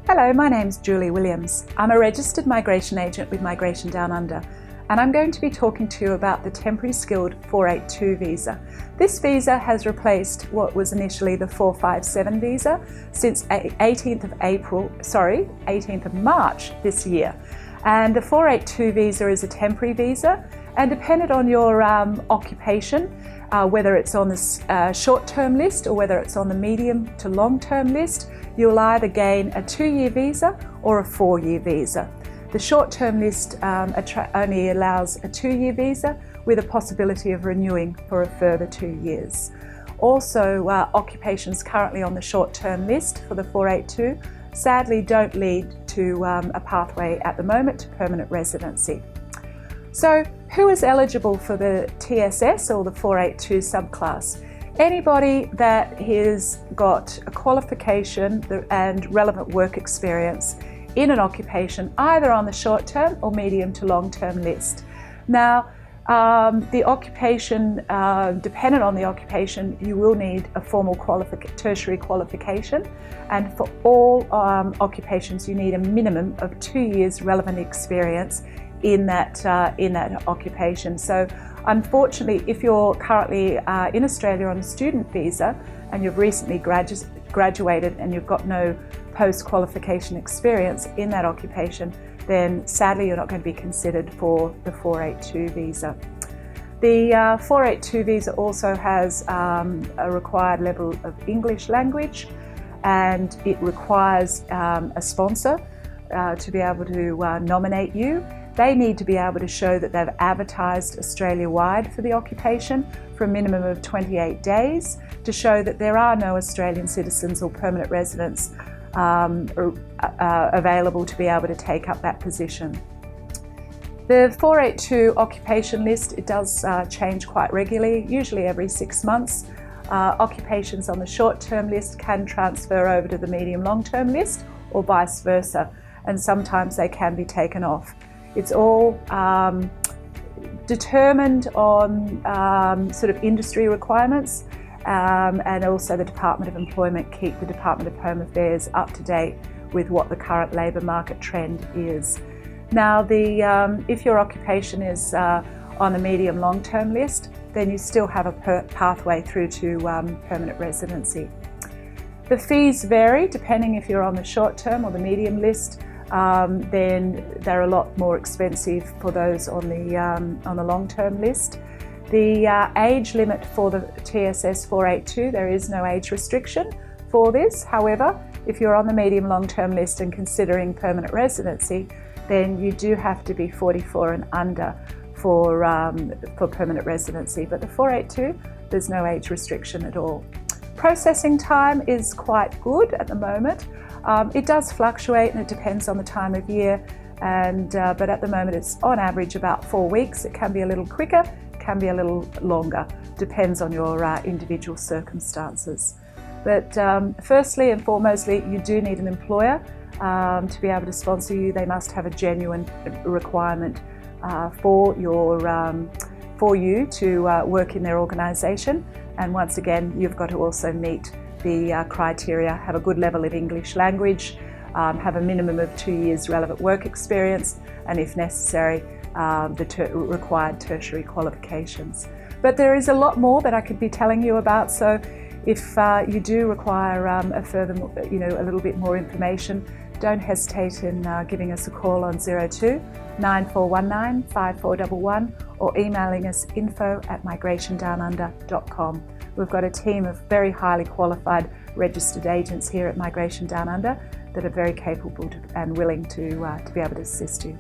Hello, my name's Julie Williams. I'm a registered migration agent with Migration Down Under, and I'm going to be talking to you about the Temporary Skilled 482 visa. This visa has replaced what was initially the 457 visa since 18th of March this year. And the 482 visa is a temporary visa, and dependent on your occupation, whether it's on the short-term list or whether it's on the medium to long-term list, you'll either gain a 2-year visa or a 4-year visa. The short-term list only allows a 2-year visa with a possibility of renewing for a further 2 years. Also, occupations currently on the short-term list for the 482 sadly don't lead to a pathway at the moment to permanent residency. So, who is eligible for the TSS or the 482 subclass? Anybody that has got a qualification and relevant work experience in an occupation, either on the short-term or medium to long-term list. Now, the occupation, dependent on the occupation, you will need a formal tertiary qualification, and for all occupations you need a minimum of 2 years relevant experience in that occupation. So unfortunately, if you're currently in Australia on a student visa and you've recently graduated and you've got no post-qualification experience in that occupation, then sadly you're not going to be considered for the 482 visa. The 482 visa also has a required level of English language, and it requires a sponsor to be able to nominate you. They need to be able to show that they've advertised Australia-wide for the occupation for a minimum of 28 days to show that there are no Australian citizens or permanent residents available to be able to take up that position. The 482 occupation list, it does change quite regularly, usually every 6 months. Occupations on the short-term list can transfer over to the medium-long-term list or vice versa, and sometimes they can be taken off. It's all determined on sort of industry requirements, and also the Department of Employment keep the Department of Home Affairs up to date with what the current labour market trend is. Now, if your occupation is on the medium long-term list, then you still have a pathway through to permanent residency. The fees vary depending if you're on the short-term or the medium list. Then they're a lot more expensive for those on the long-term list. The age limit for the TSS 482, there is no age restriction for this. However, if you're on the medium long-term list and considering permanent residency, then you do have to be 44 and under for permanent residency. But the 482, there's no age restriction at all. Processing time is quite good at the moment. It does fluctuate and it depends on the time of year, but at the moment it's on average about 4 weeks. It can be a little quicker, it can be a little longer, depends on your individual circumstances. But firstly and foremostly, you do need an employer to be able to sponsor you. They must have a genuine requirement for you to work in their organisation, and once again you've got to also meet the criteria, have a good level of English language, have a minimum of 2 years relevant work experience, and if necessary, the required tertiary qualifications. But there is a lot more that I could be telling you about, so if you do require a little bit more information, don't hesitate in giving us a call on 02 9419 5411 or emailing us info@migrationdownunder.com. We've got a team of very highly qualified registered agents here at Migration Down Under that are very capable and willing to be able to assist you.